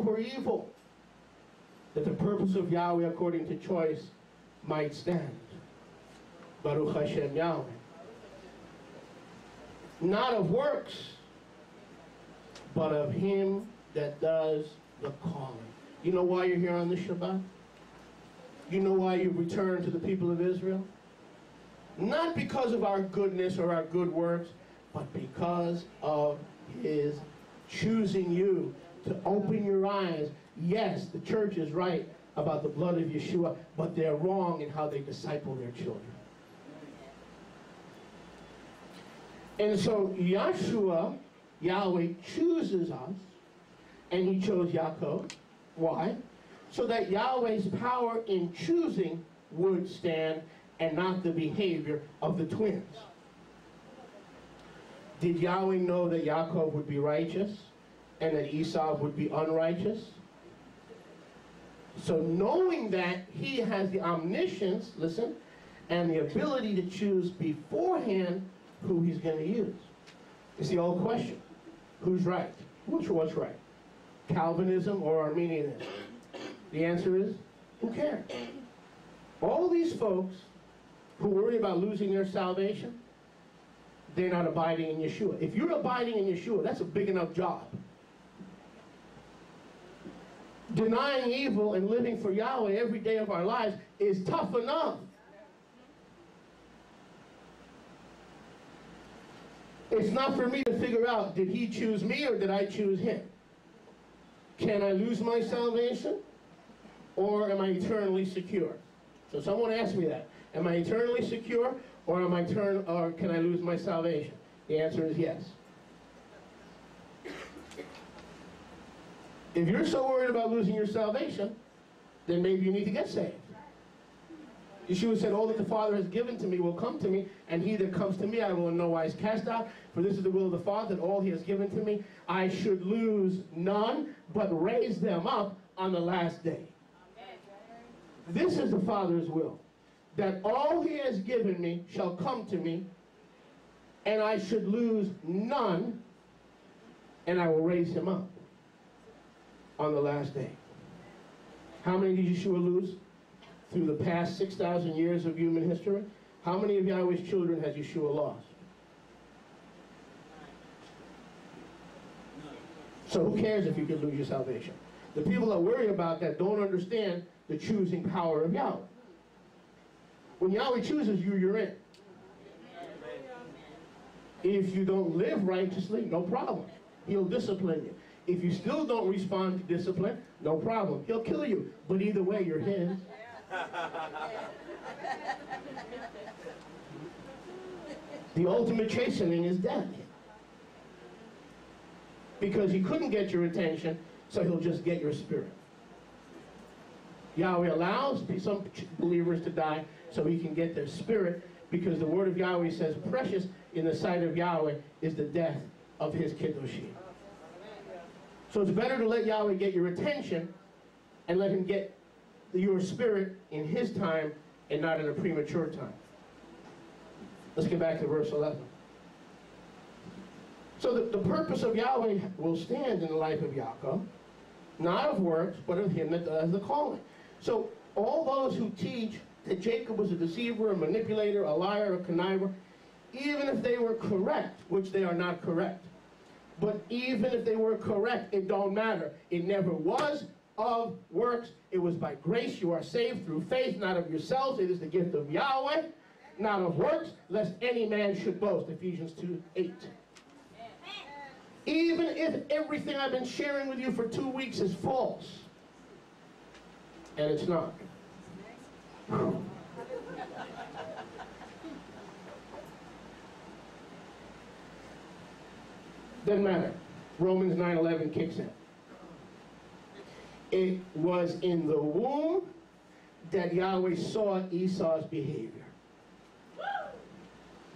over evil, that the purpose of Yahweh according to choice might stand. Baruch Hashem Yahweh. Not of works, but of him that does the calling. You know why you're here on this Shabbat? You know why you've returned to the people of Israel? Not because of our goodness or our good works, but because of his choosing you to open your eyes. Yes, the church is right about the blood of Yeshua, but they're wrong in how they disciple their children. And so Yeshua, Yahweh chooses us, and he chose Yakkov. Why? So that Yahweh's power in choosing would stand, and not the behavior of the twins. Did Yahweh know that Yakkov would be righteous and that Esau would be unrighteous? So knowing that, he has the omniscience, listen, and the ability to choose beforehand who he's going to use. It's the old question. Who's right? What's right? Calvinism or Arminianism? The answer is, who cares? All these folks who worry about losing their salvation, they're not abiding in Yeshua. If you're abiding in Yeshua, that's a big enough job. Denying evil and living for Yahweh every day of our lives is tough enough. It's not for me to figure out, did he choose me or did I choose him? Can I lose my salvation or am I eternally secure? So someone asked me that. Am I eternally secure or can I lose my salvation? The answer is yes. If you're so worried about losing your salvation, then maybe you need to get saved. Yeshua said, all that the Father has given to me will come to me, and he that comes to me I will in no wise cast out. For this is the will of the Father, that all he has given to me, I should lose none, but raise them up on the last day. This is the Father's will, that all he has given me shall come to me, and I should lose none, and I will raise him up on the last day. How many did Yeshua lose through the past 6,000 years of human history? How many of Yahweh's children has Yeshua lost? So who cares if you could lose your salvation? The people that worry about that don't understand the choosing power of Yahweh. When Yahweh chooses you, you're in. If you don't live righteously, no problem. He'll discipline you. If you still don't respond to discipline, no problem. He'll kill you. But either way, you're his. The ultimate chastening is death. Because he couldn't get your attention, so he'll just get your spirit. Yahweh allows some believers to die so he can get their spirit, because the word of Yahweh says precious in the sight of Yahweh is the death of his kiddushim. So it's better to let Yahweh get your attention and let him get your spirit in his time and not in a premature time. Let's get back to verse 11. So the purpose of Yahweh will stand in the life of Yakkov, not of works, but of him that does the calling. So all those who teach that Jacob was a deceiver, a manipulator, a liar, a conniver, even if they were correct, which they are not correct, but even if they were correct, it don't matter. It never was of works. It was by grace you are saved through faith, not of yourselves. It is the gift of Yahweh, not of works, lest any man should boast. Ephesians 2:8. Even if everything I've been sharing with you for 2 weeks is false, and it's not. Doesn't matter. Romans 9:11 kicks in. It was in the womb that Yahweh saw Esau's behavior.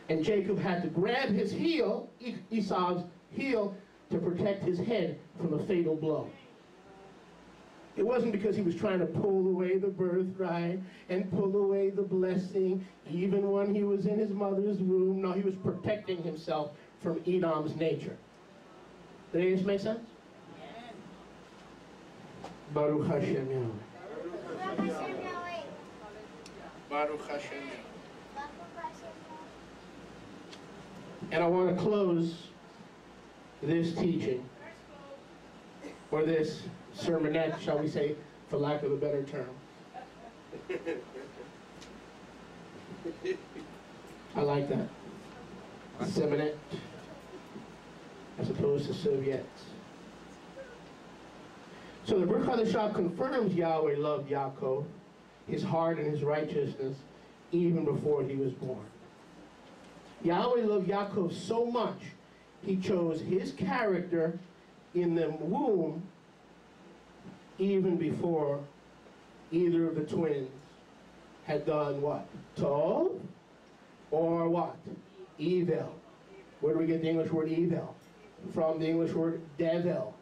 And Jacob had to grab his heel, Esau's heel, to protect his head from a fatal blow. It wasn't because he was trying to pull away the birthright and pull away the blessing, even when he was in his mother's womb. No, he was protecting himself from Edom's nature. Did this make sense? Baruch Hashem Yahweh. Baruch Hashem Yahweh. And I want to close this teaching, or this sermonette, shall we say, for lack of a better term. I like that. Sermonette, as opposed to Soviets. So the Brit Hadashah confirms Yahweh loved Yakkov, his heart and his righteousness, even before he was born. Yahweh loved Yakkov so much, he chose his character in the womb even before either of the twins had done what? Tov or what? Evil. Where do we get the English word evil? From the English word devil,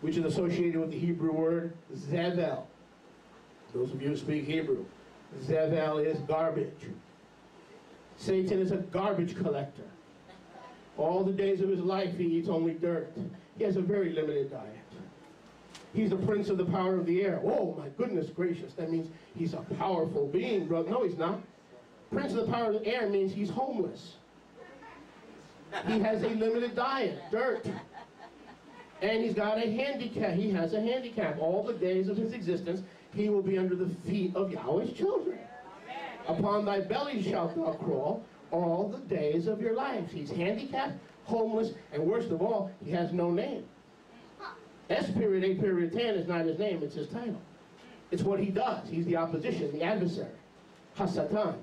which is associated with the Hebrew word zevel. Those of you who speak Hebrew, zevel is garbage. Satan is a garbage collector. All the days of his life he eats only dirt. He has a very limited diet. He's the prince of the power of the air. Oh my goodness gracious, that means he's a powerful being, brother. No, he's not. Prince of the power of the air means he's homeless. He has a limited diet, dirt. And he's got a handicap. He has a handicap. All the days of his existence, he will be under the feet of Yahweh's children. Upon thy belly shalt thou crawl all the days of your life. He's handicapped, homeless, and worst of all, he has no name. S.A.Tan is not his name, it's his title. It's what he does. He's the opposition, the adversary. Hasatan.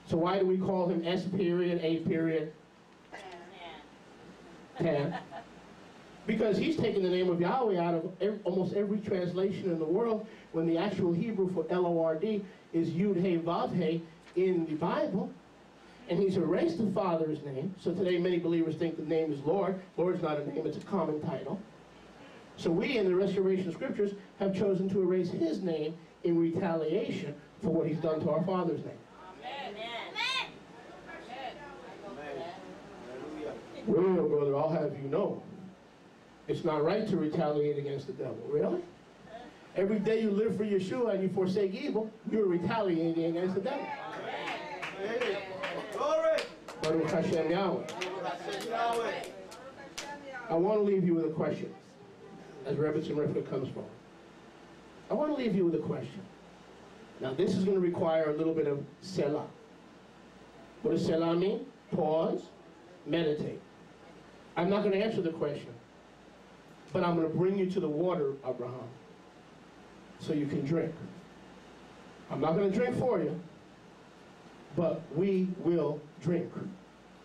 So why do we call him S.A.Tan? Because he's taken the name of Yahweh out of almost every translation in the world, when the actual Hebrew for L-O-R-D is YHWH in the Bible. And he's erased the Father's name. So today many believers think the name is Lord. Lord's not a name, it's a common title. So we in the Restoration Scriptures have chosen to erase his name in retaliation for what he's done to our Father's name. Amen. Well, brother, I'll have you know, it's not right to retaliate against the devil. Really? Every day you live for Yeshua and you forsake evil, you're retaliating against the devil. Baruch Hashem Yahweh. I want to leave you with a question as Rebbetzin Rivka comes forward. I want to leave you with a question. Now this is going to require a little bit of selah. What does selah mean? Pause, meditate. I'm not going to answer the question, but I'm going to bring you to the water, Abraham, so you can drink. I'm not going to drink for you, but we will drink.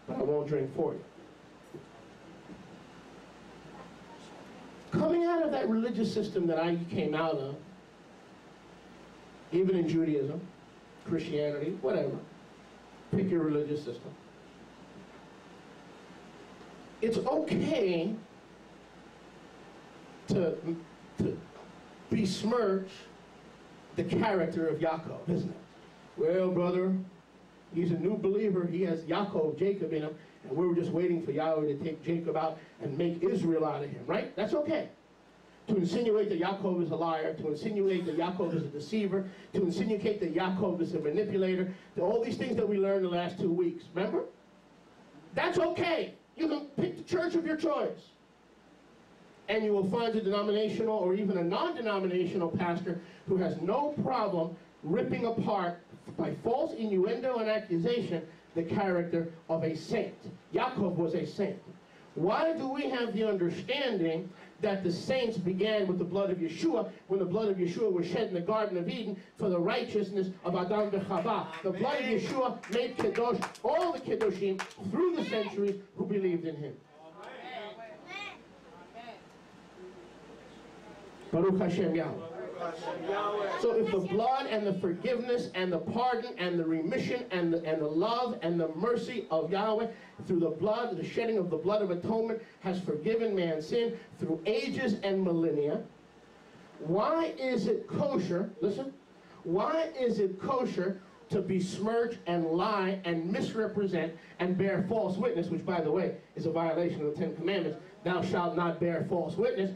But I won't drink for you. Coming out of that religious system that I came out of, even in Judaism, Christianity, whatever, pick your religious system. It's okay to besmirch the character of Yakkov, isn't it? Well, brother, he's a new believer. He has Yakkov, Jacob in him, and we were just waiting for Yahweh to take Jacob out and make Israel out of him, right? That's okay. To insinuate that Yakkov is a liar, to insinuate that Yakkov is a deceiver, to insinuate that Yakkov is a manipulator, to all these things that we learned the last 2 weeks, remember? That's okay. You can pick the church of your choice. And you will find a denominational or even a non-denominational pastor who has no problem ripping apart by false innuendo and accusation the character of a saint. Yakkov was a saint. Why do we have the understanding that the saints began with the blood of Yeshua, when the blood of Yeshua was shed in the Garden of Eden for the righteousness of Adam v'Chava? The blood of Yeshua made Kedosh all the Kedoshim through the centuries who believed in him. Baruch Hashem Yahweh. So if the blood and the forgiveness and the pardon and the remission and the love and the mercy of Yahweh through the blood, the shedding of the blood of atonement has forgiven man's sin through ages and millennia, why is it kosher, listen, why is it kosher to besmirch and lie and misrepresent and bear false witness, which by the way is a violation of the 10 Commandments? Thou shalt not bear false witness.